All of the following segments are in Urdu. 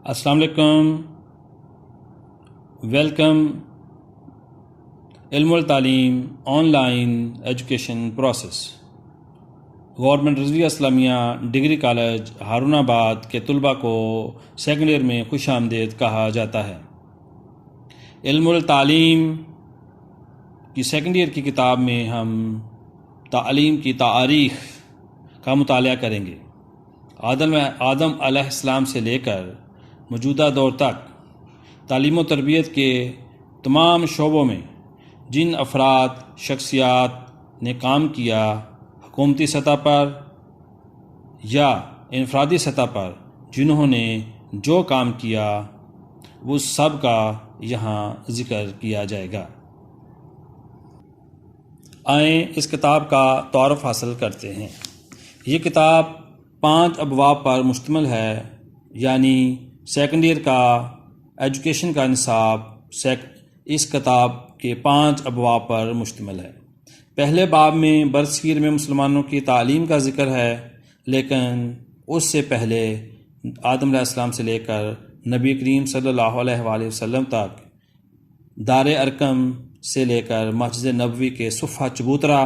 السلام علیکم. ویلکم. علم والتعلیم online education process. Government Rizvia Islamia degree college Haroonabad کے طلباء کو سیکنڈ ایئر میں خوش آمدید کہا جاتا ہے. علم والتعلیم کی سیکنڈ ایئر کی کتاب میں ہم تعلیم کی تاریخ کا مطالعہ کریں گے. آدم علیہ السلام سے لے کر موجودہ دور تک تعلیم و تربیت کے تمام شعبوں میں جن افراد شخصیات نے کام کیا، حکومتی سطح پر یا انفرادی سطح پر جنہوں نے جو کام کیا، وہ سب کا یہاں ذکر کیا جائے گا. آئیں اس کتاب کا تعارف حاصل کرتے ہیں. یہ کتاب 5 ابواب پر مشتمل ہے، یعنی سیکنڈ ایئر کا ایجوکیشن کا نصاب اس کتاب کے 5 ابواب پر مشتمل ہے. پہلے باب میں برصغیر میں مسلمانوں کی تعلیم کا ذکر ہے، لیکن اس سے پہلے آدم علیہ السلام سے لے کر نبی کریم صلی اللہ علیہ وآلہ وسلم تک دار ارقم سے لے کر مسجد نبوی کے صفحہ چبوترا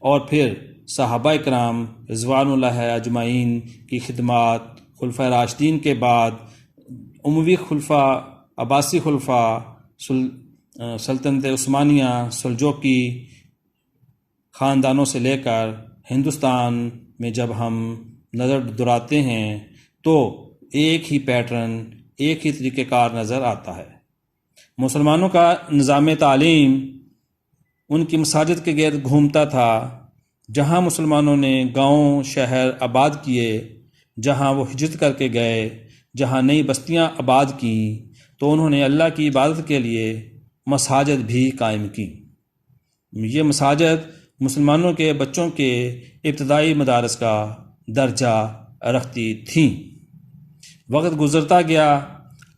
اور پھر صحابہ کرام رضوان اللہ اجمعین کی خدمات، خلفۂ راشدین کے بعد اموی خلفاء، عباسی خلفاء، سلطنت عثمانیہ، سلجوقی خاندانوں سے لے کر ہندوستان میں جب ہم نظر دراتے ہیں تو ایک ہی پیٹرن، ایک ہی طریقہ کار نظر آتا ہے. مسلمانوں کا نظام تعلیم ان کی مساجد کے گرد گھومتا تھا. جہاں مسلمانوں نے گاؤں شہر آباد کیے، جہاں وہ ہجرت کر کے گئے، جہاں نئی بستیاں آباد کیں، تو انہوں نے اللہ کی عبادت کے لیے مساجد بھی قائم کی. یہ مساجد مسلمانوں کے بچوں کے ابتدائی مدارس کا درجہ رکھتی تھیں. وقت گزرتا گیا.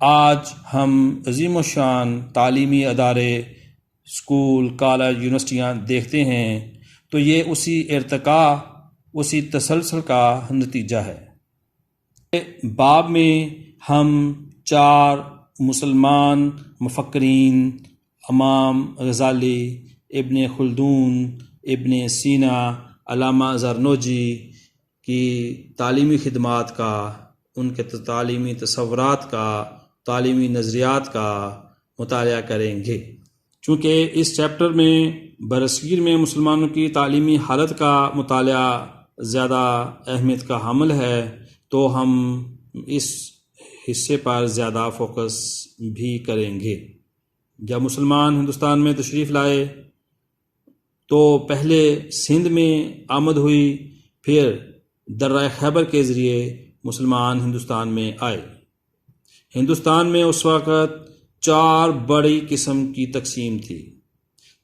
آج ہم عظیم الشان تعلیمی ادارے، اسکول، کالج، یونیورسٹیاں دیکھتے ہیں تو یہ اسی ارتقاء، اسی تسلسل کا نتیجہ ہے. باب میں ہم 4 مسلمان مفکرین، امام غزالی، ابن خلدون، ابن سینا، علامہ زرنوجی کی تعلیمی خدمات کا، ان کے تعلیمی تصورات کا، تعلیمی نظریات کا مطالعہ کریں گے. چونکہ اس چیپٹر میں برصغیر میں مسلمانوں کی تعلیمی حالت کا مطالعہ زیادہ اہمیت کا حامل ہے، تو ہم اس حصے پر زیادہ فوکس بھی کریں گے. جب مسلمان ہندوستان میں تشریف لائے تو پہلے سندھ میں آمد ہوئی، پھر درہ خیبر کے ذریعے مسلمان ہندوستان میں آئے. ہندوستان میں اس وقت 4 بڑی قسم کی تقسیم تھی،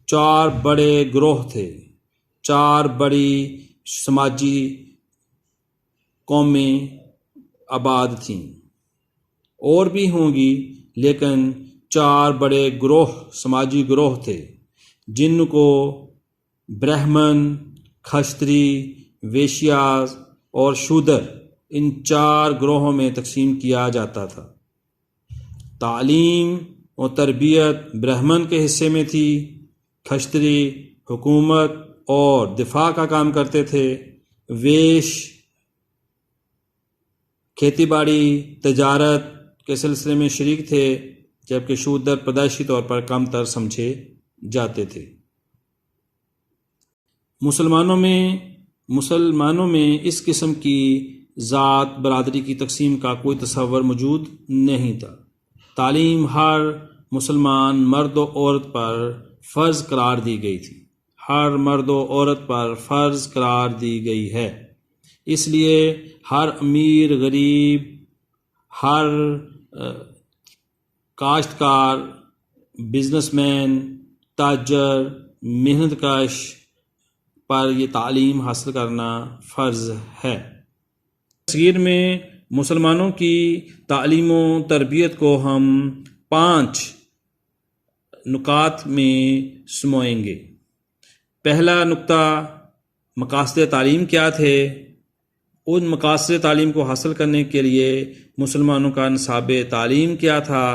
4 بڑے گروہ تھے، 4 بڑی سماجی قومیں آباد تھیں. اور بھی ہوں گی، لیکن 4 بڑے گروہ، سماجی گروہ تھے، جن کو برہمن، کھشتری، ویشیاز اور شودر، ان 4 گروہوں میں تقسیم کیا جاتا تھا. تعلیم و تربیت برہمن کے حصے میں تھی، کھشتری حکومت اور دفاع کا کام کرتے تھے، ویش کھیتی باڑی تجارت کے سلسلے میں شریک تھے، جبکہ شودر پیدائشی طور پر کم تر سمجھے جاتے تھے. مسلمانوں میں اس قسم کی ذات برادری کی تقسیم کا کوئی تصور موجود نہیں تھا. تعلیم ہر مسلمان مرد و عورت پر فرض قرار دی گئی تھی، ہر مرد و عورت پر فرض قرار دی گئی ہے. اس لیے ہر امیر غریب، ہر کاشتکار، بزنس مین، تاجر، محنت کش پر یہ تعلیم حاصل کرنا فرض ہے. تصویر میں مسلمانوں کی تعلیم و تربیت کو ہم 5 نکات میں سموئیں گے. پہلا نقطہ، مقاصد تعلیم کیا تھے. ان مقاصد تعلیم کو حاصل کرنے کے لیے مسلمانوں کا نصاب تعلیم کیا تھا،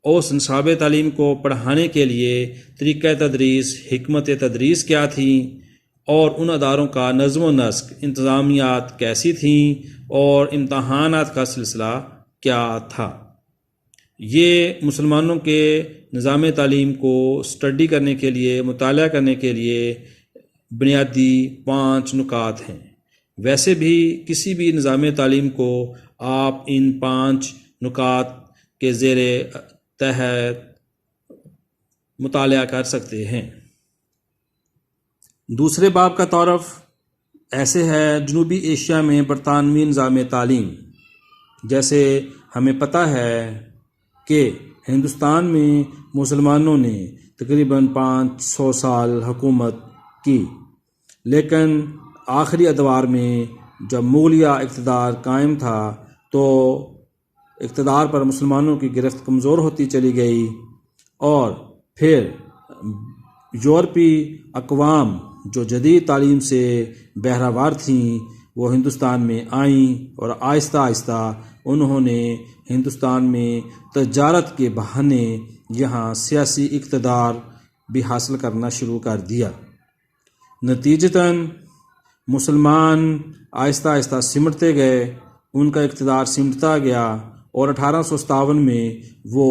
اس نصاب تعلیم کو پڑھانے کے لیے طریقہ تدریس، حکمت تدریس کیا تھی، اور ان اداروں کا نظم و نسق، انتظامیات کیسی تھیں، اور امتحانات کا سلسلہ کیا تھا۔ یہ مسلمانوں کے نظام تعلیم کو اسٹڈی کرنے کے لیے، مطالعہ کرنے کے لیے بنیادی 5 نکات ہیں۔ ویسے بھی کسی بھی نظام تعلیم کو آپ ان 5 نکات کے زیر تحت مطالعہ کر سکتے ہیں۔ دوسرے باب کا تعارف ایسے ہے: جنوبی ایشیا میں برطانوی نظام تعلیم۔ جیسے ہمیں پتہ ہے کہ ہندوستان میں مسلمانوں نے تقریباً 500 سال حکومت کی، لیکن آخری ادوار میں جب مغلیہ اقتدار قائم تھا تو اقتدار پر مسلمانوں کی گرفت کمزور ہوتی چلی گئی، اور پھر یورپی اقوام جو جدید تعلیم سے بہرہوار تھیں وہ ہندوستان میں آئیں، اور آہستہ آہستہ انہوں نے ہندوستان میں تجارت کے بہانے یہاں سیاسی اقتدار بھی حاصل کرنا شروع کر دیا۔ نتیجتاً مسلمان آہستہ آہستہ سمٹتے گئے، ان کا اقتدار سمٹتا گیا، اور 1857 میں وہ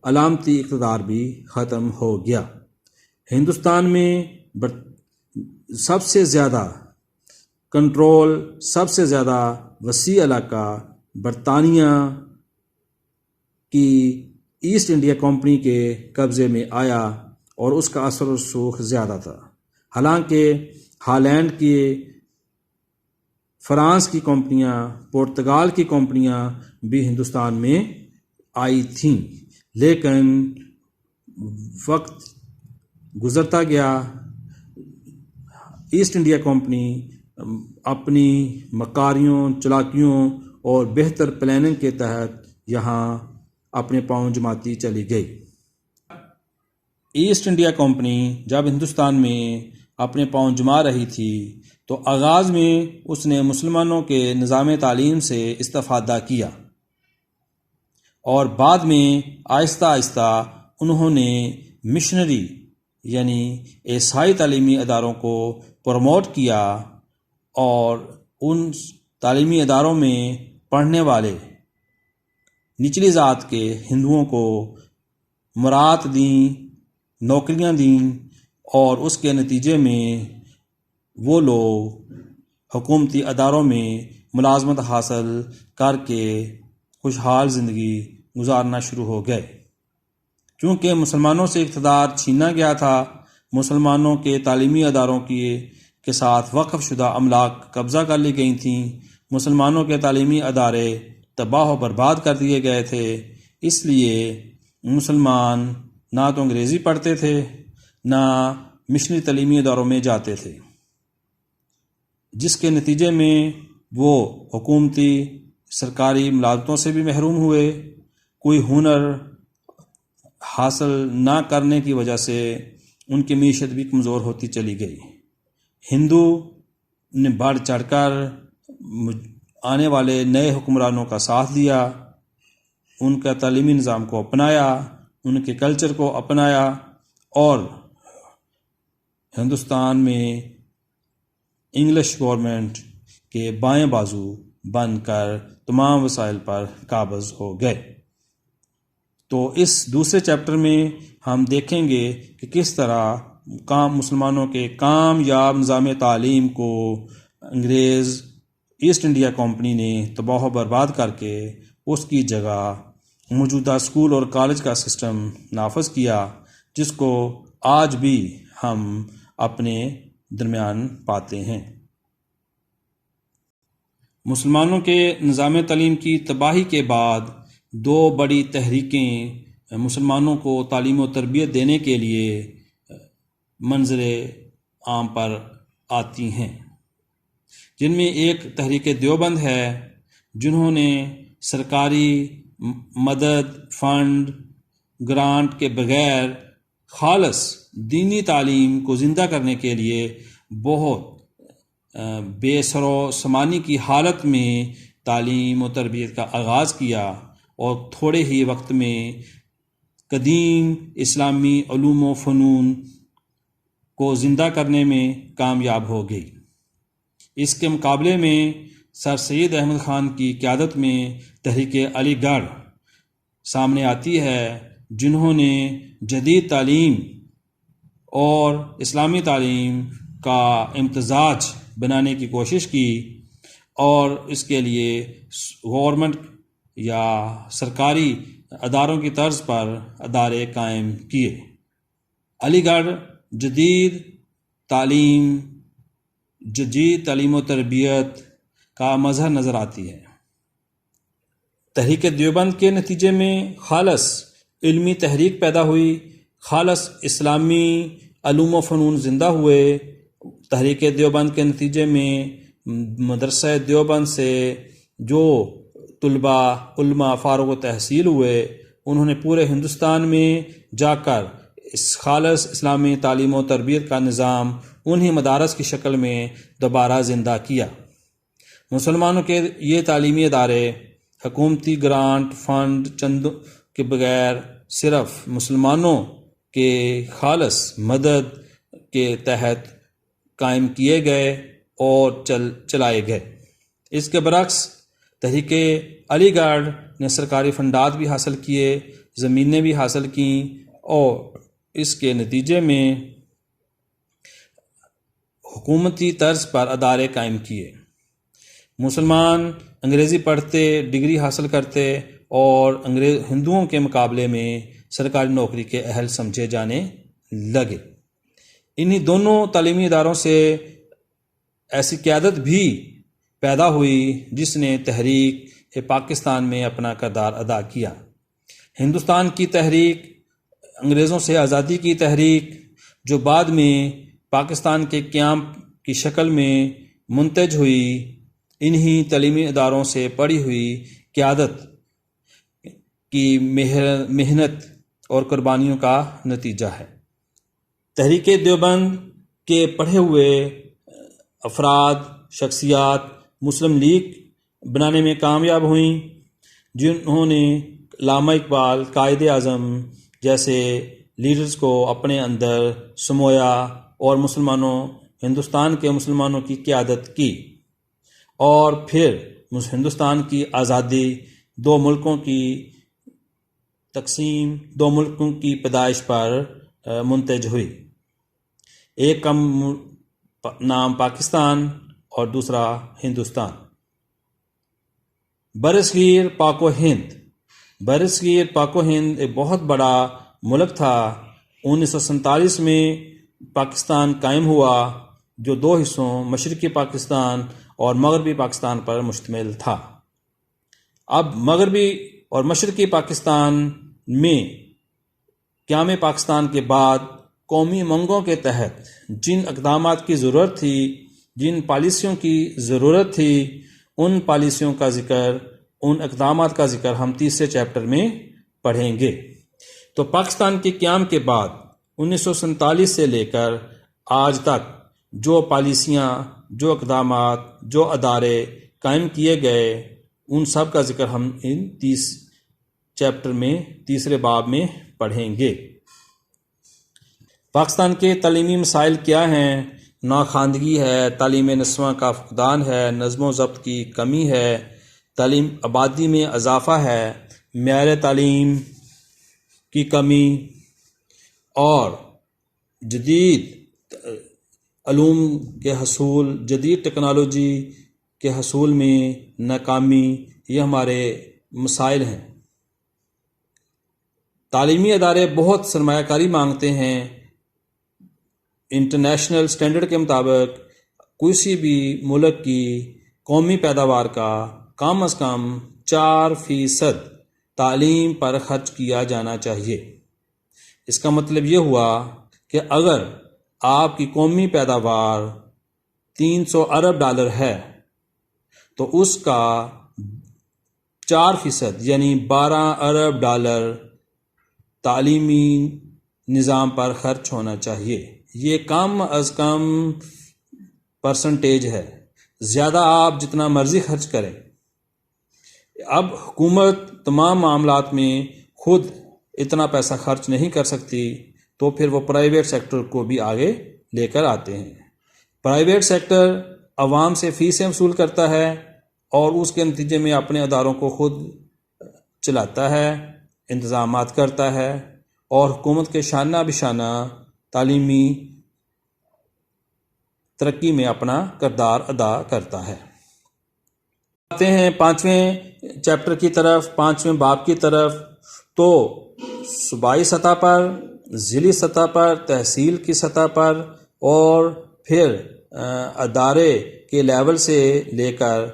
علامتی اقتدار بھی ختم ہو گیا۔ ہندوستان میں سب سے زیادہ کنٹرول، سب سے زیادہ وسیع علاقہ برطانیہ کی ایسٹ انڈیا کمپنی کے قبضے میں آیا، اور اس کا اثر و رسوخ زیادہ تھا۔ حالانکہ ہالینڈ کی، فرانس کی کمپنیاں، پرتگال کی کمپنیاں بھی ہندوستان میں آئی تھیں، لیکن وقت گزرتا گیا، ایسٹ انڈیا کمپنی اپنی مکاریوں، چلاکیوں اور بہتر پلاننگ کے تحت یہاں اپنے پاؤں جماتی چلی گئی۔ ایسٹ انڈیا کمپنی جب ہندوستان میں اپنے پاؤں جما رہی تھی تو آغاز میں اس نے مسلمانوں کے نظام تعلیم سے استفادہ کیا، اور بعد میں آہستہ آہستہ انہوں نے مشنری یعنی عیسائی تعلیمی اداروں کو پروموٹ کیا، اور ان تعلیمی اداروں میں پڑھنے والے نچلی ذات کے ہندوؤں کو مراد دیں، نوکریاں دیں، اور اس کے نتیجے میں وہ لوگ حکومتی اداروں میں ملازمت حاصل کر کے خوشحال زندگی گزارنا شروع ہو گئے۔ چونکہ مسلمانوں سے اقتدار چھینا گیا تھا، مسلمانوں کے تعلیمی اداروں کے ساتھ وقف شدہ املاک قبضہ کر لی گئی تھیں، مسلمانوں کے تعلیمی ادارے تباہ و برباد کر دیے گئے تھے، اس لیے مسلمان نہ تو انگریزی پڑھتے تھے، نہ مشنری تعلیمی اداروں میں جاتے تھے، جس کے نتیجے میں وہ حکومتی سرکاری ملازمتوں سے بھی محروم ہوئے۔ کوئی ہنر حاصل نہ کرنے کی وجہ سے ان کی معیشت بھی کمزور ہوتی چلی گئی۔ ہندو نے بڑھ چڑھ کر آنے والے نئے حکمرانوں کا ساتھ دیا، ان کا تعلیمی نظام کو اپنایا، ان کے کلچر کو اپنایا، اور ہندوستان میں انگلش گورنمنٹ کے بائیں بازو بن کر تمام وسائل پر قابض ہو گئے۔ تو اس دوسرے چیپٹر میں ہم دیکھیں گے کہ کس طرح مسلمانوں کے کامیاب نظام تعلیم کو انگریز ایسٹ انڈیا کمپنی نے تباہ و برباد کر کے اس کی جگہ موجودہ اسکول اور کالج کا سسٹم نافذ کیا، جس کو آج بھی ہم اپنے درمیان پاتے ہیں۔ مسلمانوں کے نظام تعلیم کی تباہی کے بعد 2 بڑی تحریکیں مسلمانوں کو تعلیم و تربیت دینے کے لیے منظر عام پر آتی ہیں، جن میں ایک تحریک دیوبند ہے، جنہوں نے سرکاری مدد، فنڈ، گرانٹ کے بغیر خالص دینی تعلیم کو زندہ کرنے کے لیے بہت بے سر و سامانی کی حالت میں تعلیم و تربیت کا آغاز کیا اور تھوڑے ہی وقت میں قدیم اسلامی علوم و فنون کو زندہ کرنے میں کامیاب ہو گئی۔ اس کے مقابلے میں سر سید احمد خان کی قیادت میں تحریک علی گڑھ سامنے آتی ہے، جنہوں نے جدید تعلیم اور اسلامی تعلیم کا امتزاج بنانے کی کوشش کی اور اس کے لیے گورنمنٹ یا سرکاری اداروں کی طرز پر ادارے قائم کیے۔ علی گڑھ جدید تعلیم و تربیت کا مظہر نظر آتی ہے۔ تحریک دیوبند کے نتیجے میں خالص علمی تحریک پیدا ہوئی، خالص اسلامی علوم و فنون زندہ ہوئے۔ تحریک دیوبند کے نتیجے میں مدرسہ دیوبند سے جو طلباء علماء فارغ و تحصیل ہوئے، انہوں نے پورے ہندوستان میں جا کر اس خالص اسلامی تعلیم و تربیت کا نظام انہی مدارس کی شکل میں دوبارہ زندہ کیا۔ مسلمانوں کے یہ تعلیمی ادارے حکومتی گرانٹ فنڈ چند کے بغیر صرف مسلمانوں کے خالص مدد کے تحت قائم کیے گئے اور چلائے گئے۔ اس کے برعکس تحریک علی گڑھ نے سرکاری فنڈات بھی حاصل کیے، زمینیں بھی حاصل کیں اور اس کے نتیجے میں حکومتی طرز پر ادارے قائم کیے۔ مسلمان انگریزی پڑھتے، ڈگری حاصل کرتے اور ہندوؤں کے مقابلے میں سرکاری نوکری کے اہل سمجھے جانے لگے۔ انہی دونوں تعلیمی اداروں سے ایسی قیادت بھی پیدا ہوئی جس نے تحریک پاکستان میں اپنا کردار ادا کیا۔ ہندوستان کی تحریک، انگریزوں سے آزادی کی تحریک، جو بعد میں پاکستان کے قیام کی شکل میں منتج ہوئی، انہی تعلیمی اداروں سے پڑھی ہوئی قیادت کی محنت اور قربانیوں کا نتیجہ ہے۔ تحریک دیوبند کے پڑھے ہوئے افراد، شخصیات مسلم لیگ بنانے میں کامیاب ہوئیں، جنہوں نے علامہ اقبال، قائد اعظم جیسے لیڈرز کو اپنے اندر سمویا اور ہندوستان کے مسلمانوں کی قیادت کی، اور پھر ہندوستان کی آزادی، دو ملکوں کی تقسیم، دو ملکوں کی پیدائش پر منتج ہوئی۔ ایک کا نام پاکستان اور دوسرا ہندوستان۔ برصغیر پاک و ہند ایک بہت بڑا ملک تھا۔ 1947 میں پاکستان قائم ہوا، جو دو حصوں مشرقی پاکستان اور مغربی پاکستان پر مشتمل تھا۔ اب مغربی اور مشرقی پاکستان میں قیام پاکستان کے بعد قومی امنگوں کے تحت جن اقدامات کی ضرورت تھی، جن پالیسیوں کی ضرورت تھی، ان پالیسیوں کا ذکر، ان اقدامات کا ذکر ہم تیسرے چیپٹر میں پڑھیں گے۔ تو پاکستان کے قیام کے بعد 1947 سے لے کر آج تک جو پالیسیاں، جو اقدامات، جو ادارے قائم کیے گئے، ان سب کا ذکر ہم ان 30 چیپٹر میں تیسرے باب میں پڑھیں گے۔ پاکستان کے تعلیمی مسائل کیا ہیں؟ ناخواندگی ہے، تعلیم نسواں کا فقدان ہے، نظم و ضبط کی کمی ہے، تعلیم آبادی میں اضافہ ہے، معیار تعلیم کی کمی اور جدید علوم کے حصول، جدید ٹیکنالوجی کے حصول میں ناکامی، یہ ہمارے مسائل ہیں۔ تعلیمی ادارے بہت سرمایہ کاری مانگتے ہیں۔ انٹرنیشنل سٹینڈرڈ کے مطابق کسی بھی ملک کی قومی پیداوار کا کم از کم 4% تعلیم پر خرچ کیا جانا چاہیے۔ اس کا مطلب یہ ہوا کہ اگر آپ کی قومی پیداوار $300 ارب ہے تو اس کا 4% یعنی $12 ارب تعلیمی نظام پر خرچ ہونا چاہیے۔ یہ کم از کم پرسنٹیج ہے، زیادہ آپ جتنا مرضی خرچ کریں۔ اب حکومت تمام معاملات میں خود اتنا پیسہ خرچ نہیں کر سکتی، تو پھر وہ پرائیویٹ سیکٹر کو بھی آگے لے کر آتے ہیں۔ پرائیویٹ سیکٹر عوام سے فیسیں وصول کرتا ہے اور اس کے نتیجے میں اپنے اداروں کو خود چلاتا ہے، انتظامات کرتا ہے، اور حکومت کے شانہ بشانہ تعلیمی ترقی میں اپنا کردار ادا کرتا ہے۔ آتے ہیں 5ویں چیپٹر کی طرف، 5ویں باب کی طرف۔ تو صوبائی سطح پر، ضلعی سطح پر، تحصیل کی سطح پر، اور پھر ادارے کے لیول سے لے کر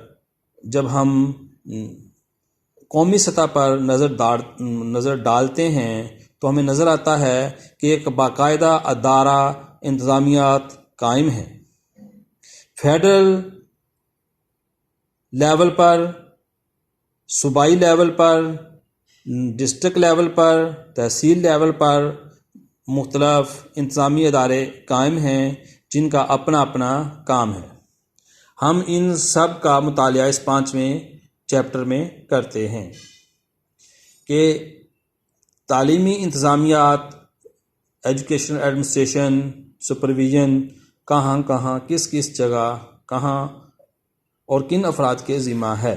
جب ہم قومی سطح پر نظر ڈالتے ہیں تو ہمیں نظر آتا ہے کہ ایک باقاعدہ ادارہ انتظامیات قائم ہیں۔ فیڈرل لیول پر، صوبائی لیول پر، ڈسٹرکٹ لیول پر، تحصیل لیول پر مختلف انتظامی ادارے قائم ہیں جن کا اپنا اپنا کام ہے۔ ہم ان سب کا مطالعہ اس 5ویں چیپٹر میں کرتے ہیں کہ تعلیمی انتظامیات، ایجوکیشن ایڈمنسٹریشن، سپرویژن کہاں کہاں، کس کس جگہ، کہاں اور کن افراد کے ذمہ ہے۔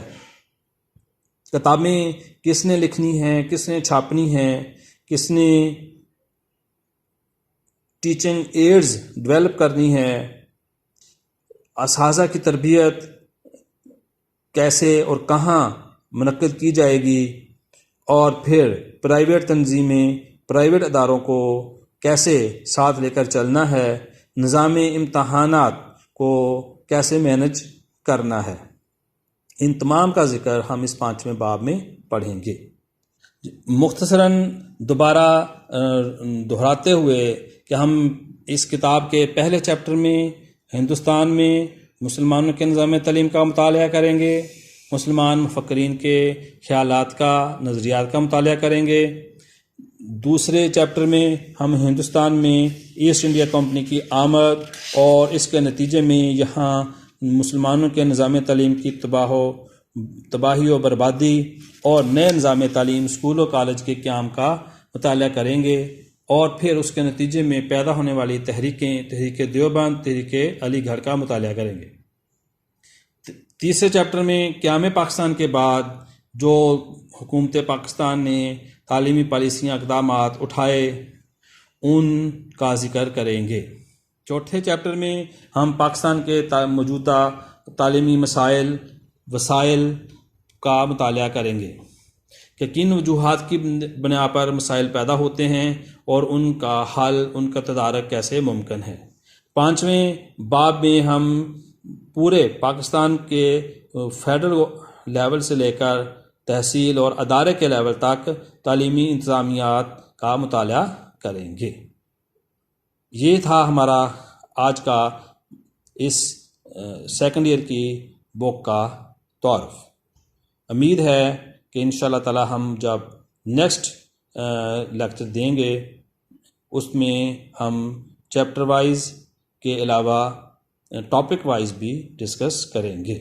کتابیں کس نے لکھنی ہیں، کس نے چھاپنی ہیں، کس نے ٹیچنگ ایڈز ڈیولپ کرنی ہے، اساتذہ کی تربیت کیسے اور کہاں منعقد کی جائے گی، اور پھر پرائیویٹ تنظیمیں، پرائیویٹ اداروں کو کیسے ساتھ لے کر چلنا ہے، نظام امتحانات کو کیسے مینج کرنا ہے، ان تمام کا ذکر ہم اس 5ویں باب میں پڑھیں گے۔ مختصراً دوبارہ دہراتے ہوئے کہ ہم اس کتاب کے پہلے چیپٹر میں ہندوستان میں مسلمانوں کے نظام تعلیم کا مطالعہ کریں گے، مسلمان مفکرین کے خیالات کا، نظریات کا مطالعہ کریں گے۔ دوسرے چیپٹر میں ہم ہندوستان میں ایسٹ انڈیا کمپنی کی آمد اور اس کے نتیجے میں یہاں مسلمانوں کے نظام تعلیم کی تباہی و بربادی اور نئے نظام تعلیم اسکول و کالج کے قیام کا مطالعہ کریں گے، اور پھر اس کے نتیجے میں پیدا ہونے والی تحریکیں، تحریک دیوبند، تحریک علی گڑھ کا مطالعہ کریں گے۔ تیسرے چیپٹر میں قیام پاکستان کے بعد جو حکومت پاکستان نے تعلیمی پالیسیاں، اقدامات اٹھائے، ان کا ذکر کریں گے۔ چوتھے چیپٹر میں ہم پاکستان کے موجودہ تعلیمی مسائل، وسائل کا مطالعہ کریں گے کہ کن وجوہات کی بنا پر مسائل پیدا ہوتے ہیں اور ان کا حل، ان کا تدارک کیسے ممکن ہے۔ 5ویں باب میں ہم پورے پاکستان کے فیڈرل لیول سے لے کر تحصیل اور ادارے کے لیول تک تعلیمی انتظامیات کا مطالعہ کریں گے۔ یہ تھا ہمارا آج کا اس سیکنڈ ایئر کی بک کا تعارف۔ امید ہے کہ انشاءاللہ تعالی ہم جب نیکسٹ لیکچر دیں گے اس میں ہم چیپٹر وائز کے علاوہ ٹاپک وائز بھی ڈسکس کریں گے۔